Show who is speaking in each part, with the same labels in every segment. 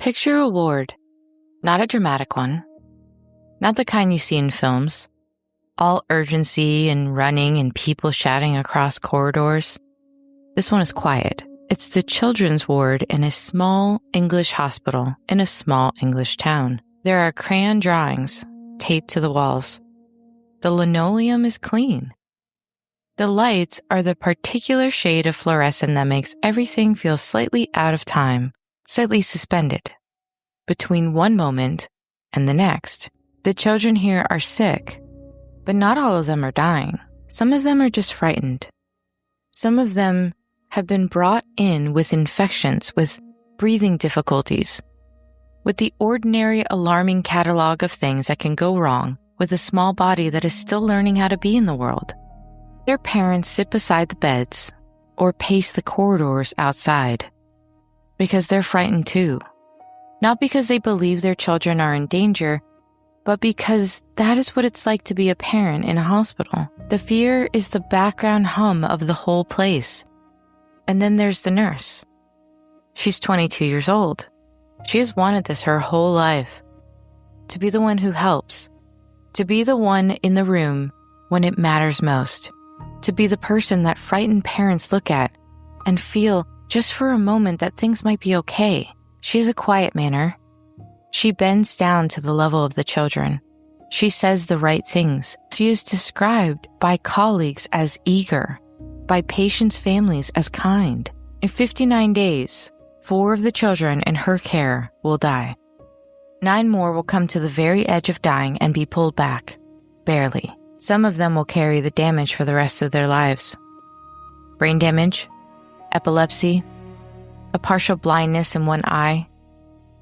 Speaker 1: Picture a ward, not a dramatic one, not the kind you see in films, all urgency and running and people shouting across corridors. This one is quiet. It's the children's ward in a small English hospital in a small English town. There are crayon drawings taped to the walls. The linoleum is clean. The lights are the particular shade of fluorescent that makes everything feel slightly out of time, slightly suspended. Between one moment and the next, the children here are sick, but not all of them are dying. Some of them are just frightened. Some of them have been brought in with infections, with breathing difficulties, with the ordinary alarming catalog of things that can go wrong with a small body that is still learning how to be in the world. Their parents sit beside the beds or pace the corridors outside because they're frightened too. Not because they believe their children are in danger, but because that is what it's like to be a parent in a hospital. The fear is the background hum of the whole place. And then there's the nurse. She's 22 years old. She has wanted this her whole life. To be the one who helps. To be the one in the room when it matters most. To be the person that frightened parents look at and feel just for a moment that things might be okay. She has a quiet manner. She bends down to the level of the children. She says the right things. She is described by colleagues as eager, by patients' families as kind. In 59 days, 4 of the children in her care will die. 9 more will come to the very edge of dying and be pulled back, barely. Some of them will carry the damage for the rest of their lives. Brain damage, epilepsy, a partial blindness in one eye,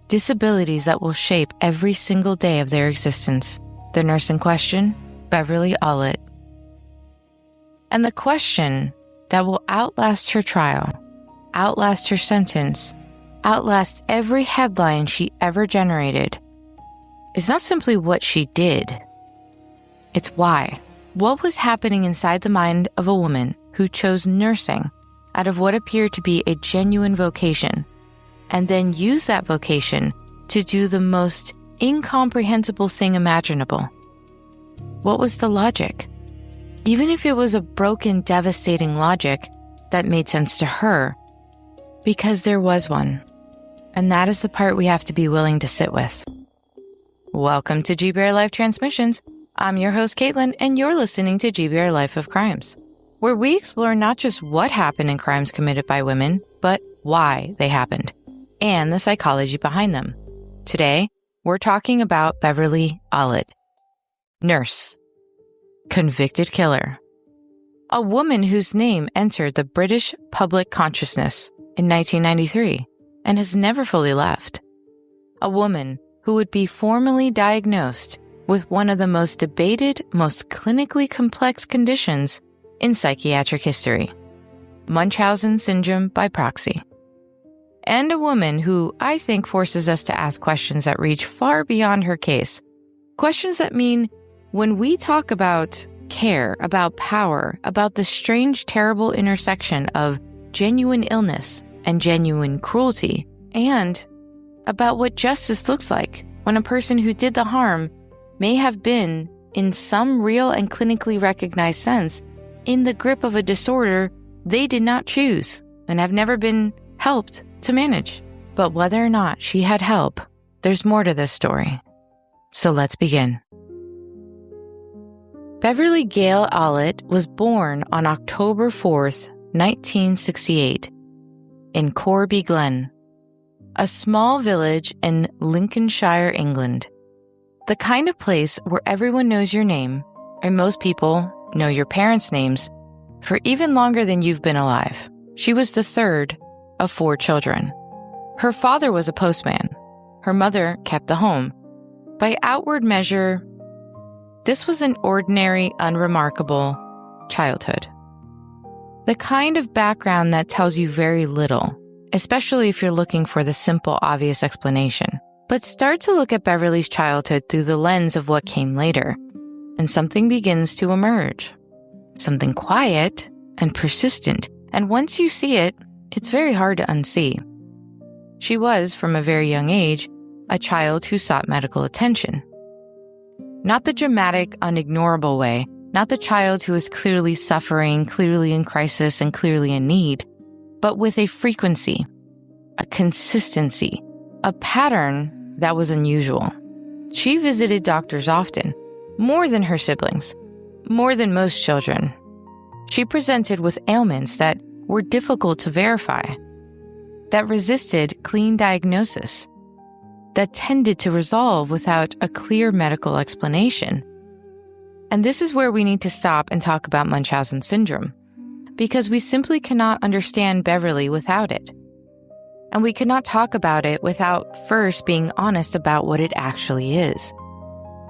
Speaker 1: disabilities that will shape every single day of their existence. The nurse in question, Beverley Allitt. And the question that will outlast her trial, outlast her sentence, outlast every headline she ever generated, is not simply what she did. It's why. What was happening inside the mind of a woman who chose nursing out of what appeared to be a genuine vocation, and then used that vocation to do the most incomprehensible thing imaginable? What was the logic? Even if it was a broken, devastating logic that made sense to her, because there was one. And that is the part we have to be willing to sit with. Welcome to GBRLIFE Transmissions. I'm your host, Caitlin, and you're listening to GBRLIFE of Crimes, where we explore not just what happened in crimes committed by women, but why they happened, and the psychology behind them. Today, we're talking about Beverley Allitt, nurse, convicted killer, a woman whose name entered the British public consciousness in 1993 and has never fully left, a woman who would be formally diagnosed with one of the most debated, most clinically complex conditions in psychiatric history, Munchausen syndrome by proxy. And a woman who I think forces us to ask questions that reach far beyond her case. Questions that mean when we talk about care, about power, about the strange, terrible intersection of genuine illness and genuine cruelty, and about what justice looks like when a person who did the harm may have been, in some real and clinically recognized sense, in the grip of a disorder they did not choose and have never been helped to manage. But whether or not she had help, there's more to this story. So let's begin. Beverley Gail Allitt was born on October 4th, 1968, in Corby Glen, a small village in Lincolnshire, England. The kind of place where everyone knows your name, and most people know your parents' names, for even longer than you've been alive. She was the third of 4 children. Her father was a postman. Her mother kept the home. By outward measure, this was an ordinary, unremarkable childhood. The kind of background that tells you very little, especially if you're looking for the simple, obvious explanation. But start to look at Beverly's childhood through the lens of what came later, and something begins to emerge. Something quiet and persistent, and once you see it, it's very hard to unsee. She was, from a very young age, a child who sought medical attention. Not the dramatic, unignorable way, not the child who is clearly suffering, clearly in crisis, and clearly in need, but with a frequency, a consistency, a pattern that was unusual. She visited doctors often, more than her siblings, more than most children. She presented with ailments that were difficult to verify, that resisted clean diagnosis, that tended to resolve without a clear medical explanation. And this is where we need to stop and talk about Munchausen syndrome, because we simply cannot understand Beverly without it. And we cannot talk about it without first being honest about what it actually is.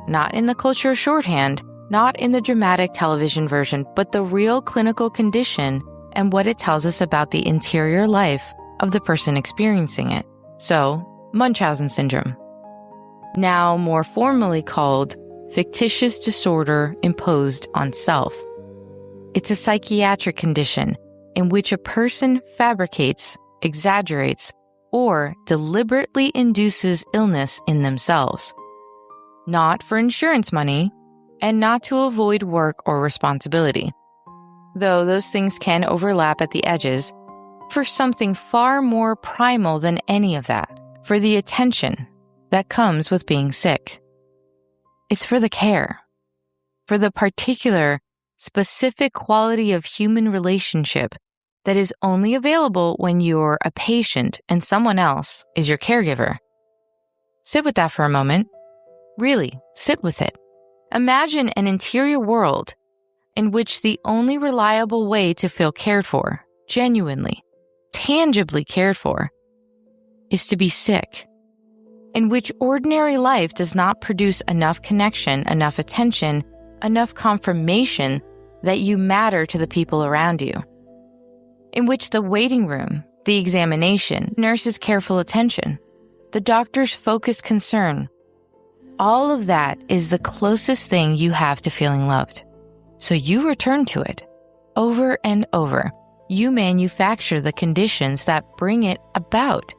Speaker 1: Not in the culture shorthand, not in the dramatic television version, but the real clinical condition and what it tells us about the interior life of the person experiencing it. So, Munchausen syndrome, now more formally called fictitious disorder imposed on self. It's a psychiatric condition in which a person fabricates, exaggerates, or deliberately induces illness in themselves, not for insurance money and not to avoid work or responsibility, though those things can overlap at the edges, for something far more primal than any of that, for the attention that comes with being sick. It's for the care, for the particular, specific quality of human relationship that is only available when you're a patient and someone else is your caregiver. Sit with that for a moment. Really, sit with it. Imagine an interior world in which the only reliable way to feel cared for, genuinely, tangibly cared for, is to be sick, in which ordinary life does not produce enough connection, enough attention, enough confirmation that you matter to the people around you, in which the waiting room, the examination, nurse's careful attention, the doctor's focused concern, all of that is the closest thing you have to feeling loved. So you return to it over and over. You manufacture the conditions that bring it about,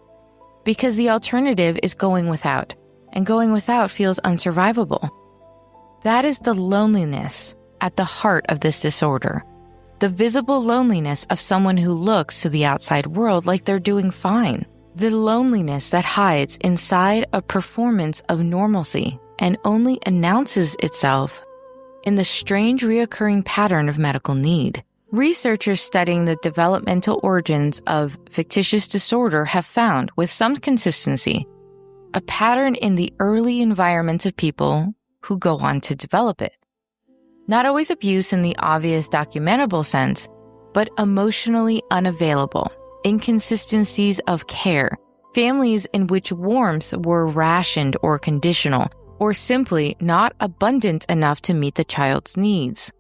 Speaker 1: because the alternative is going without, and going without feels unsurvivable. That is the loneliness at the heart of this disorder, the visible loneliness of someone who looks to the outside world like they're doing fine, the loneliness that hides inside a performance of normalcy and only announces itself in the strange reoccurring pattern of medical need. Researchers studying the developmental origins of fictitious disorder have found, with some consistency, a pattern in the early environments of people who go on to develop it. Not always abuse in the obvious documentable sense, but emotionally unavailable, inconsistencies of care, families in which warmth were rationed or conditional, or simply not abundant enough to meet the child's needs.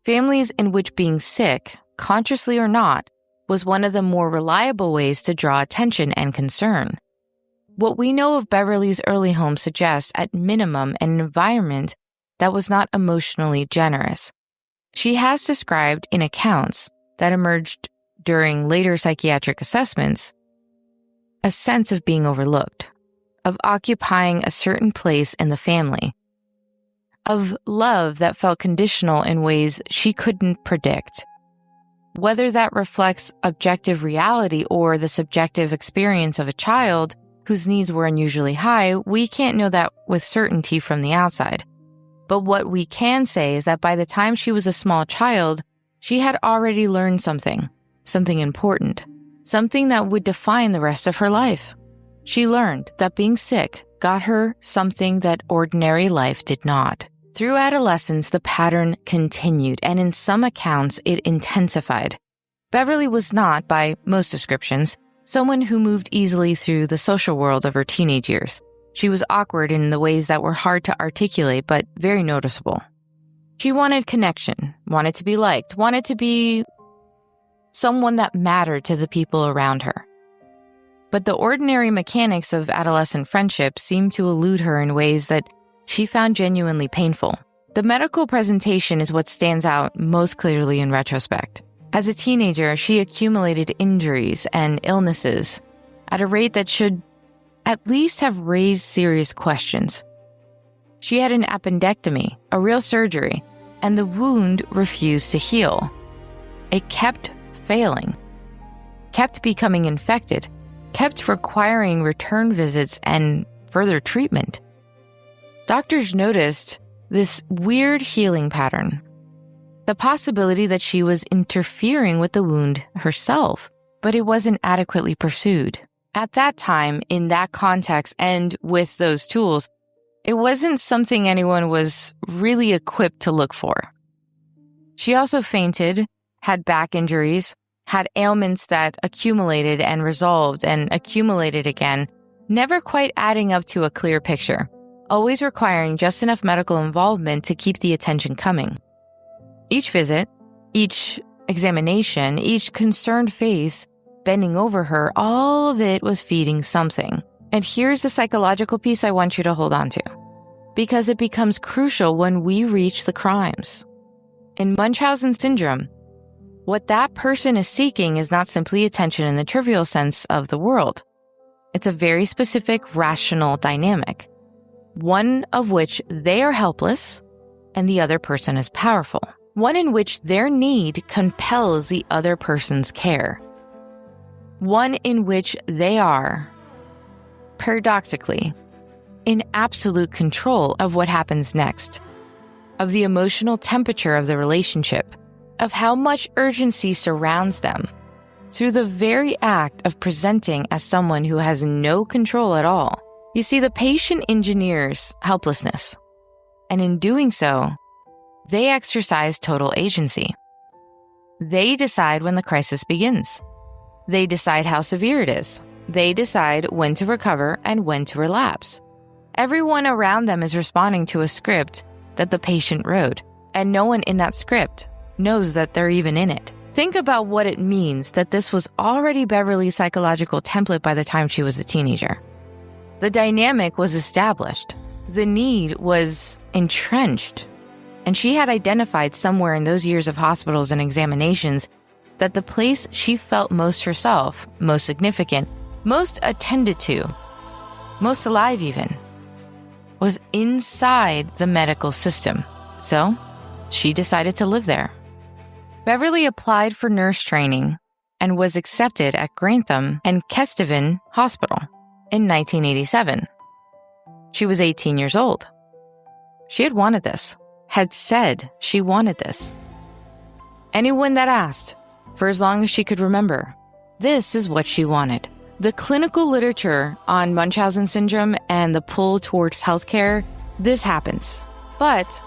Speaker 1: Families in which being sick, consciously or not, was one of the more reliable ways to draw attention and concern. What we know of Beverly's early home suggests, at minimum, an environment that was not emotionally generous. She has described in accounts that emerged during later psychiatric assessments a sense of being overlooked, of occupying a certain place in the family, of love that felt conditional in ways she couldn't predict. Whether that reflects objective reality or the subjective experience of a child whose needs were unusually high, we can't know that with certainty from the outside. But what we can say is that by the time she was a small child, she had already learned something important, something that would define the rest of her life. She learned that being sick got her something that ordinary life did not. Through adolescence, the pattern continued, and in some accounts, it intensified. Beverly was not, by most descriptions, someone who moved easily through the social world of her teenage years. She was awkward in the ways that were hard to articulate, but very noticeable. She wanted connection, wanted to be liked, wanted to be someone that mattered to the people around her. But the ordinary mechanics of adolescent friendship seemed to elude her in ways that she found genuinely painful. The medical presentation is what stands out most clearly in retrospect. As a teenager, she accumulated injuries and illnesses at a rate that should at least have raised serious questions. She had an appendectomy, a real surgery, and the wound refused to heal. It kept failing, kept becoming infected, kept requiring return visits and further treatment. Doctors noticed this weird healing pattern, the possibility that she was interfering with the wound herself, but it wasn't adequately pursued. At that time, in that context, and with those tools, it wasn't something anyone was really equipped to look for. She also fainted, had back injuries, had ailments that accumulated and resolved and accumulated again, never quite adding up to a clear picture, always requiring just enough medical involvement to keep the attention coming. Each visit, each examination, each concerned face bending over her, all of it was feeding something. And here's the psychological piece I want you to hold on to, because it becomes crucial when we reach the crimes. In Munchausen syndrome, what that person is seeking is not simply attention in the trivial sense of the word. It's a very specific rational dynamic, one of which they are helpless and the other person is powerful, one in which their need compels the other person's care, one in which they are, paradoxically, in absolute control of what happens next, of the emotional temperature of the relationship, of how much urgency surrounds them, through the very act of presenting as someone who has no control at all. You see, the patient engineers helplessness, and in doing so, they exercise total agency. They decide when the crisis begins. They decide how severe it is. They decide when to recover and when to relapse. Everyone around them is responding to a script that the patient wrote, and no one in that script knows that they're even in it. Think about what it means that this was already Beverly's psychological template by the time she was a teenager. The dynamic was established. The need was entrenched. And she had identified somewhere in those years of hospitals and examinations that the place she felt most herself, most significant, most attended to, most alive even, was inside the medical system. So she decided to live there. Beverly applied for nurse training and was accepted at Grantham and Kesteven Hospital in 1987. She was 18 years old. She had wanted this, had said she wanted this. Anyone that asked, for as long as she could remember, this is what she wanted. The clinical literature on Munchausen syndrome and the pull towards healthcare, this happens. But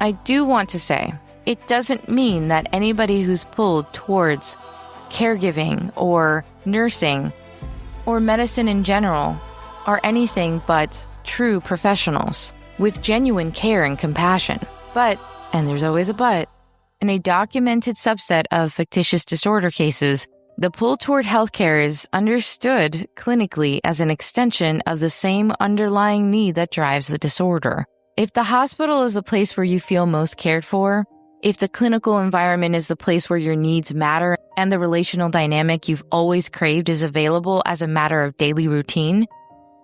Speaker 1: I do want to say, it doesn't mean that anybody who's pulled towards caregiving or nursing or medicine in general are anything but true professionals with genuine care and compassion. But, and there's always a but, in a documented subset of fictitious disorder cases, the pull toward healthcare is understood clinically as an extension of the same underlying need that drives the disorder. If the hospital is the place where you feel most cared for, if the clinical environment is the place where your needs matter and the relational dynamic you've always craved is available as a matter of daily routine,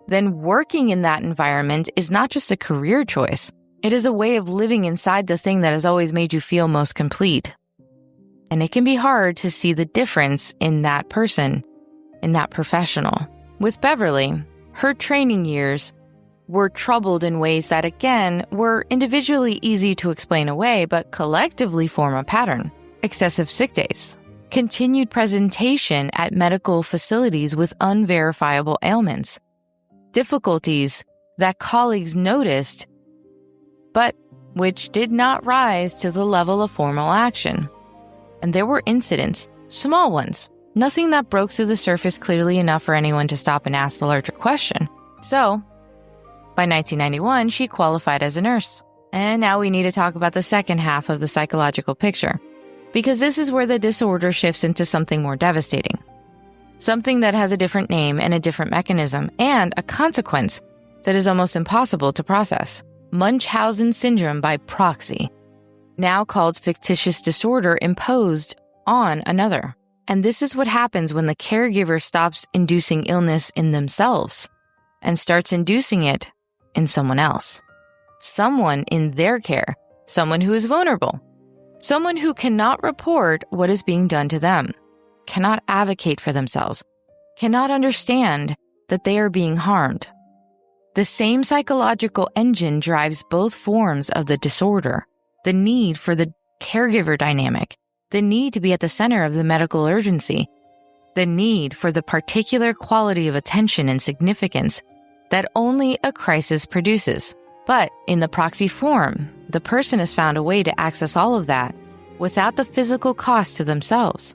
Speaker 1: then working in that environment is not just a career choice. It is a way of living inside the thing that has always made you feel most complete. And it can be hard to see the difference in that person, in that professional. With Beverly, her training years were troubled in ways that, again, were individually easy to explain away, but collectively form a pattern. Excessive sick days, continued presentation at medical facilities with unverifiable ailments, difficulties that colleagues noticed, but which did not rise to the level of formal action. And there were incidents, small ones, nothing that broke through the surface clearly enough for anyone to stop and ask the larger question. So, by 1991, she qualified as a nurse. And now we need to talk about the second half of the psychological picture, because this is where the disorder shifts into something more devastating. Something that has a different name and a different mechanism and a consequence that is almost impossible to process. Munchausen syndrome by proxy, now called fictitious disorder imposed on another. And this is what happens when the caregiver stops inducing illness in themselves and starts inducing it in someone else. Someone in their care, someone who is vulnerable, someone who cannot report what is being done to them, cannot advocate for themselves, cannot understand that they are being harmed. The same psychological engine drives both forms of the disorder, the need for the caregiver dynamic, the need to be at the center of the medical urgency, the need for the particular quality of attention and significance that only a crisis produces. But in the proxy form, the person has found a way to access all of that without the physical cost to themselves.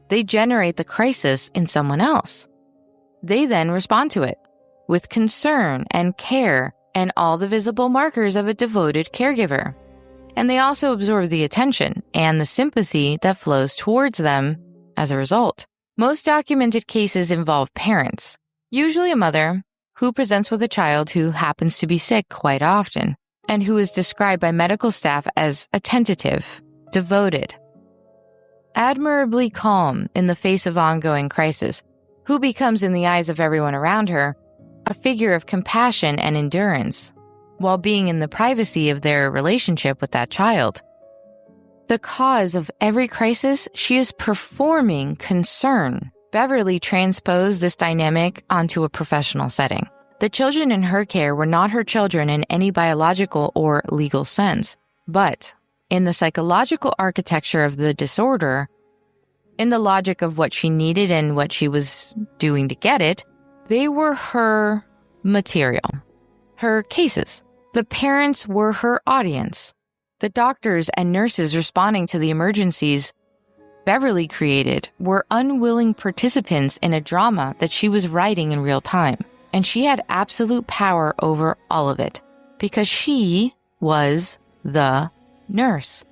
Speaker 1: They generate the crisis in someone else. They then respond to it with concern and care and all the visible markers of a devoted caregiver. And they also absorb the attention and the sympathy that flows towards them as a result. Most documented cases involve parents, usually a mother, who presents with a child who happens to be sick quite often and who is described by medical staff as attentive, devoted, admirably calm in the face of ongoing crisis, who becomes, in the eyes of everyone around her, a figure of compassion and endurance, while being in the privacy of their relationship with that child. The cause of every crisis, she is performing concern. Beverly transposed this dynamic onto a professional setting. The children in her care were not her children in any biological or legal sense, but in the psychological architecture of the disorder, in the logic of what she needed and what she was doing to get it, they were her material, her cases. The parents were her audience. The doctors and nurses responding to the emergencies Beverly created were unwilling participants in a drama that she was writing in real time. And she had absolute power over all of it because she was the nurse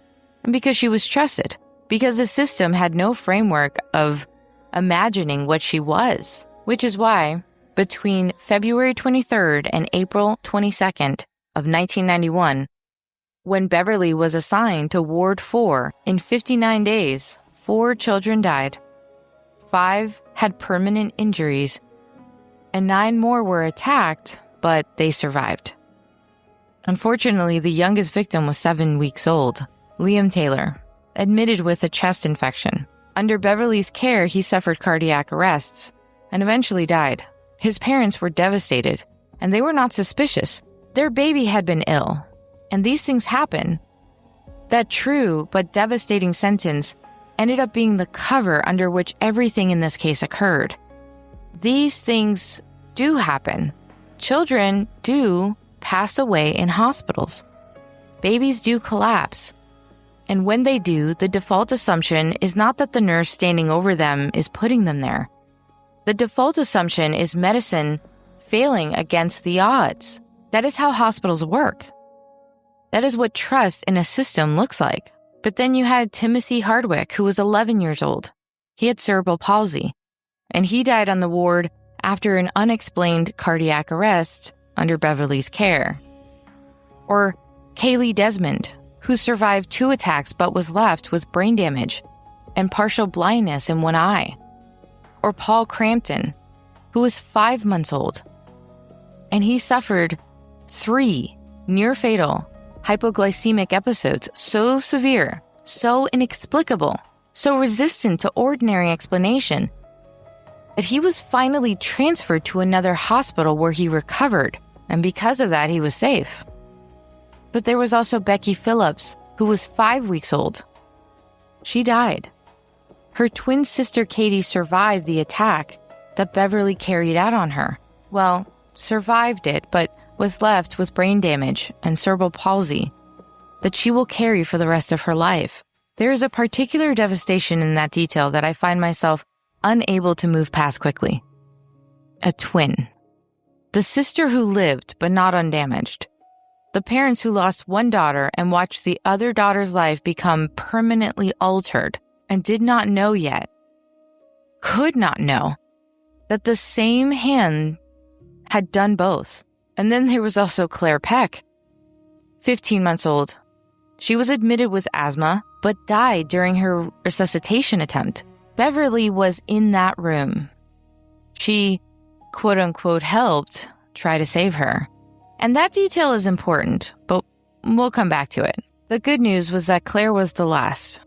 Speaker 1: and because she was trusted, because the system had no framework of imagining what she was, which is why between February 23rd and April 22nd of 1991, when Beverly was assigned to Ward 4, in 59 days, 4 children died, 5 had permanent injuries, and 9 more were attacked, but they survived. Unfortunately, the youngest victim was 7 weeks old, Liam Taylor, admitted with a chest infection. Under Beverly's care, he suffered cardiac arrests and eventually died. His parents were devastated, and they were not suspicious. Their baby had been ill, and these things happen. That true but devastating sentence ended up being the cover under which everything in this case occurred. These things do happen. Children do pass away in hospitals. Babies do collapse. And when they do, the default assumption is not that the nurse standing over them is putting them there. The default assumption is medicine failing against the odds. That is how hospitals work. That is what trust in a system looks like. But then you had Timothy Hardwick, who was 11 years old. He had cerebral palsy, and he died on the ward after an unexplained cardiac arrest under Beverly's care. Or Kaylee Desmond, who survived 2 attacks but was left with brain damage and partial blindness in one eye. Or Paul Crampton, who was 5 months old, and he suffered 3 near-fatal hypoglycemic episodes so severe, so inexplicable, so resistant to ordinary explanation, that he was finally transferred to another hospital where he recovered, and because of that, he was safe. But there was also Becky Phillips, who was 5 weeks old. She died. Her twin sister Katie survived the attack that Beverly carried out on her. Well, survived it, but was left with brain damage and cerebral palsy that she will carry for the rest of her life. There is a particular devastation in that detail that I find myself unable to move past quickly. A twin. The sister who lived but not undamaged. The parents who lost one daughter and watched the other daughter's life become permanently altered and did not know yet, could not know, that the same hand had done both. And then there was also Claire Peck, 15 months old. She was admitted with asthma, but died during her resuscitation attempt Beverly was in that room. She, quote-unquote, helped try to save her. And that detail is important, but we'll come back to it. The good news was that Claire was the last.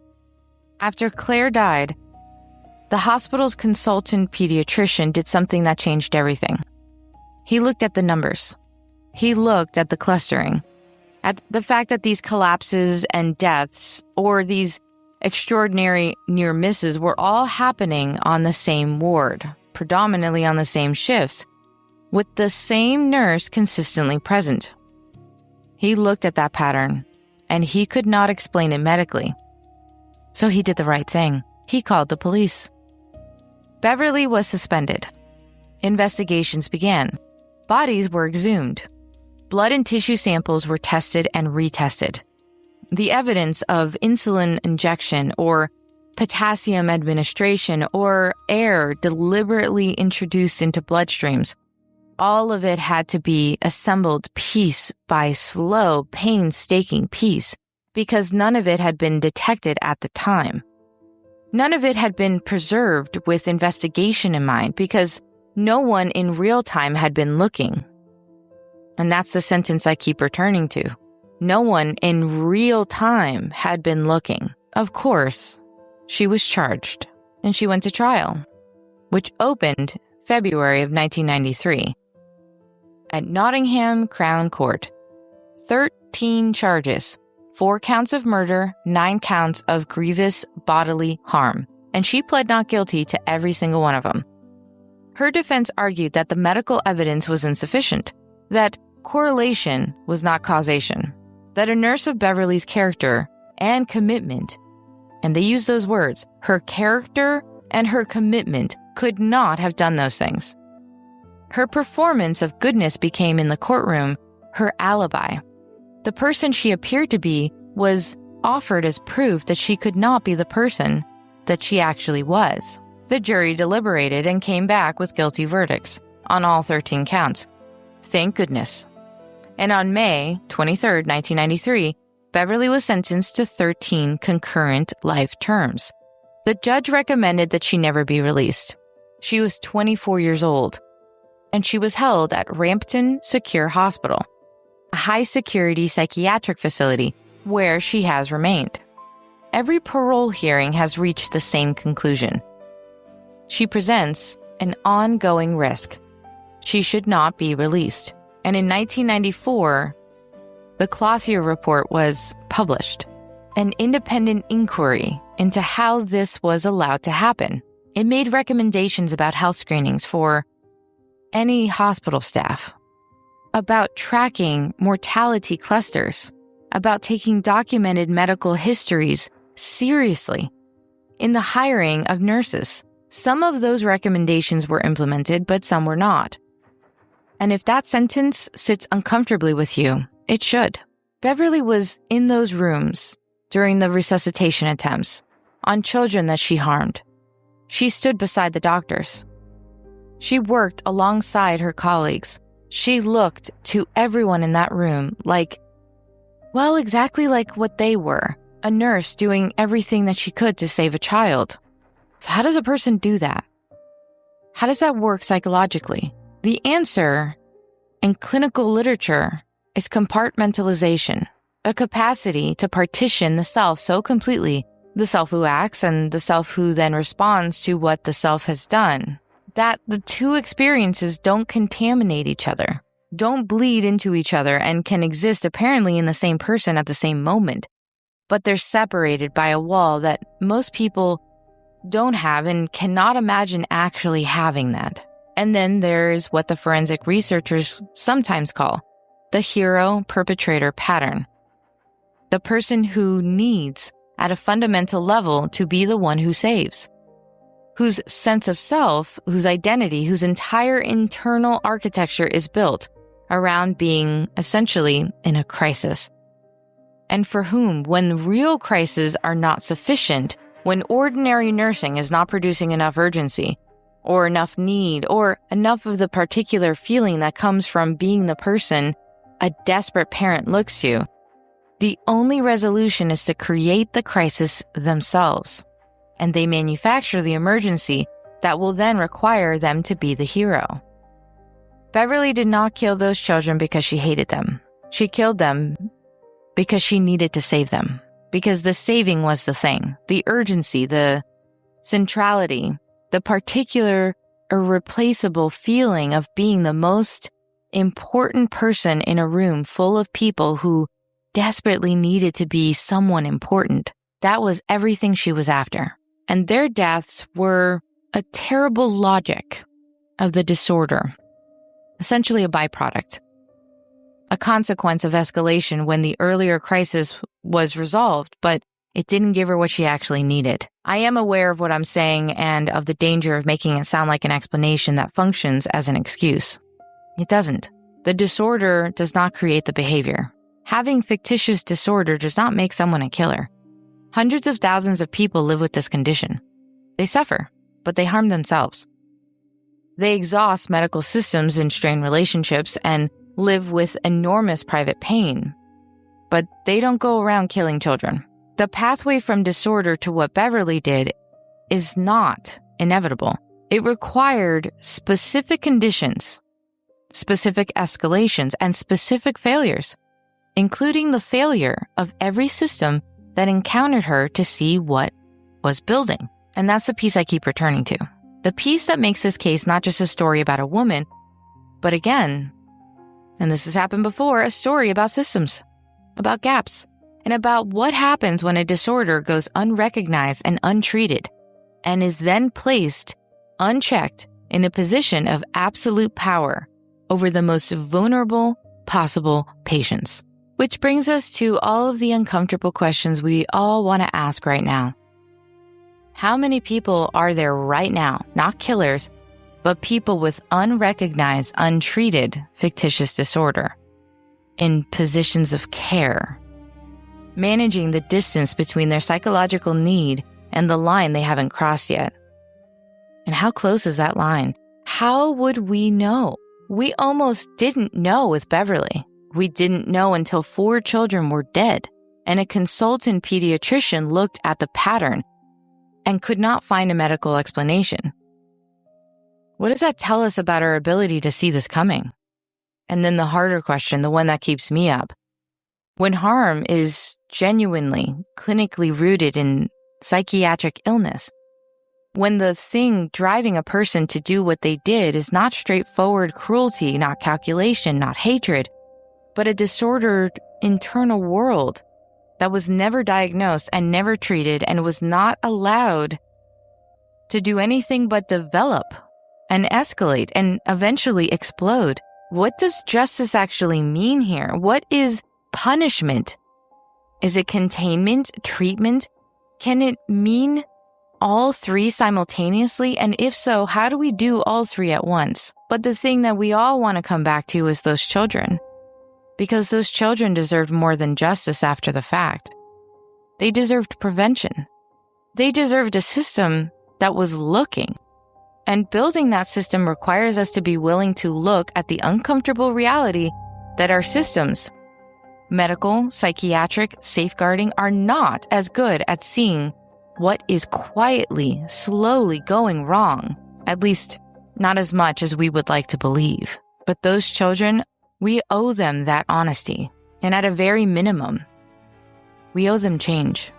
Speaker 1: After Claire died, the hospital's consultant pediatrician did something that changed everything. He looked at the numbers. He looked at the clustering, at the fact that these collapses and deaths, or these extraordinary near misses, were all happening on the same ward, predominantly on the same shifts, with the same nurse consistently present. He looked at that pattern, and he could not explain it medically. So he did the right thing. He called the police. Beverly was suspended. Investigations began. Bodies were exhumed. Blood and tissue samples were tested and retested. The evidence of insulin injection or potassium administration or air deliberately introduced into bloodstreams, all of it had to be assembled piece by slow, painstaking piece, because none of it had been detected at the time. None of it had been preserved with investigation in mind, because no one in real time had been looking. And that's the sentence I keep returning to. No one in real time had been looking. Of course, she was charged, and she went to trial, which opened February of 1993 at Nottingham Crown Court. 13 charges, 4 counts of murder, 9 counts of grievous bodily harm, and she pled not guilty to every single one of them. Her defense argued that the medical evidence was insufficient, that correlation was not causation, that a nurse of Beverly's character and commitment, and they used those words, her character and her commitment, could not have done those things. Her performance of goodness became in the courtroom her alibi. The person she appeared to be was offered as proof that she could not be the person that she actually was. The jury deliberated and came back with guilty verdicts on all 13 counts. Thank goodness. And on May 23, 1993, Beverly was sentenced to 13 concurrent life terms. The judge recommended that she never be released. She was 24 years old, and she was held at Rampton Secure Hospital, a high-security psychiatric facility where she has remained. Every parole hearing has reached the same conclusion. She presents an ongoing risk. She should not be released. And in 1994, the Clothier Report was published, an independent inquiry into how this was allowed to happen. It made recommendations about health screenings for any hospital staff, about tracking mortality clusters, about taking documented medical histories seriously, in the hiring of nurses. Some of those recommendations were implemented, but some were not. And if that sentence sits uncomfortably with you, it should. Beverly was in those rooms during the resuscitation attempts on children that she harmed. She stood beside the doctors. She worked alongside her colleagues. She looked to everyone in that room exactly like what they were, a nurse doing everything that she could to save a child. So how does a person do that? How does that work psychologically? The answer in clinical literature is compartmentalization, a capacity to partition the self so completely, the self who acts and the self who then responds to what the self has done, that the two experiences don't contaminate each other, don't bleed into each other, and can exist apparently in the same person at the same moment, but they're separated by a wall that most people don't have and cannot imagine actually having that. And then there's what the forensic researchers sometimes call the hero-perpetrator pattern. The person who needs, at a fundamental level, to be the one who saves, whose sense of self, whose identity, whose entire internal architecture is built around being essentially in a crisis. And for whom, when real crises are not sufficient, when ordinary nursing is not producing enough urgency, or enough need, or enough of the particular feeling that comes from being the person a desperate parent looks to, the only resolution is to create the crisis themselves. and they manufacture the emergency that will then require them to be the hero. Beverly did not kill those children because she hated them. She killed them because she needed to save them. Because the saving was the thing. The urgency, the centrality, the particular irreplaceable feeling of being the most important person in a room full of people who desperately needed to be someone important. That was everything she was after. And their deaths were a terrible logic of the disorder, essentially a byproduct, a consequence of escalation when the earlier crisis was resolved, but it didn't give her what she actually needed. I am aware of what I'm saying and of the danger of making it sound like an explanation that functions as an excuse. It doesn't. The disorder does not create the behavior. Having fictitious disorder does not make someone a killer. Hundreds of thousands of people live with this condition. They suffer, but they harm themselves. They exhaust medical systems and strain relationships and live with enormous private pain. But they don't go around killing children. The pathway from disorder to what Beverly did is not inevitable. It required specific conditions, specific escalations, and specific failures, including the failure of every system that encountered her to see what was building. And that's the piece I keep returning to. The piece that makes this case not just a story about a woman, but again, and this has happened before, a story about systems, about gaps, and about what happens when a disorder goes unrecognized and untreated, and is then placed, unchecked, in a position of absolute power over the most vulnerable possible patients. Which brings us to all of the uncomfortable questions we all want to ask right now. How many people are there right now, not killers, but people with unrecognized, untreated fictitious disorder in positions of care, managing the distance between their psychological need and the line they haven't crossed yet? And how close is that line? How would we know? We almost didn't know with Beverly. We didn't know until 4 children were dead, and a consultant pediatrician looked at the pattern and could not find a medical explanation. What does that tell us about our ability to see this coming? And then the harder question, the one that keeps me up. When harm is genuinely, clinically rooted in psychiatric illness, when the thing driving a person to do what they did is not straightforward cruelty, not calculation, not hatred, but a disordered internal world that was never diagnosed and never treated and was not allowed to do anything but develop and escalate and eventually explode. What does justice actually mean here? What is punishment? Is it containment, treatment? Can it mean all 3 simultaneously? And if so, how do we do all 3 at once? But the thing that we all want to come back to is those children. Because those children deserved more than justice after the fact. They deserved prevention. They deserved a system that was looking. And building that system requires us to be willing to look at the uncomfortable reality that our systems, medical, psychiatric, safeguarding, are not as good at seeing what is quietly, slowly going wrong, at least not as much as we would like to believe. But those children, we owe them that honesty. And at a very minimum, we owe them change.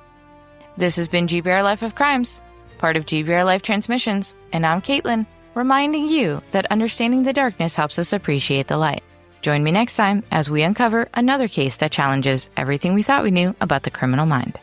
Speaker 1: This has been GBRLIFE of Crimes, part of GBRLIFE Transmissions, and I'm Caitlin, reminding you that understanding the darkness helps us appreciate the light. Join me next time as we uncover another case that challenges everything we thought we knew about the criminal mind.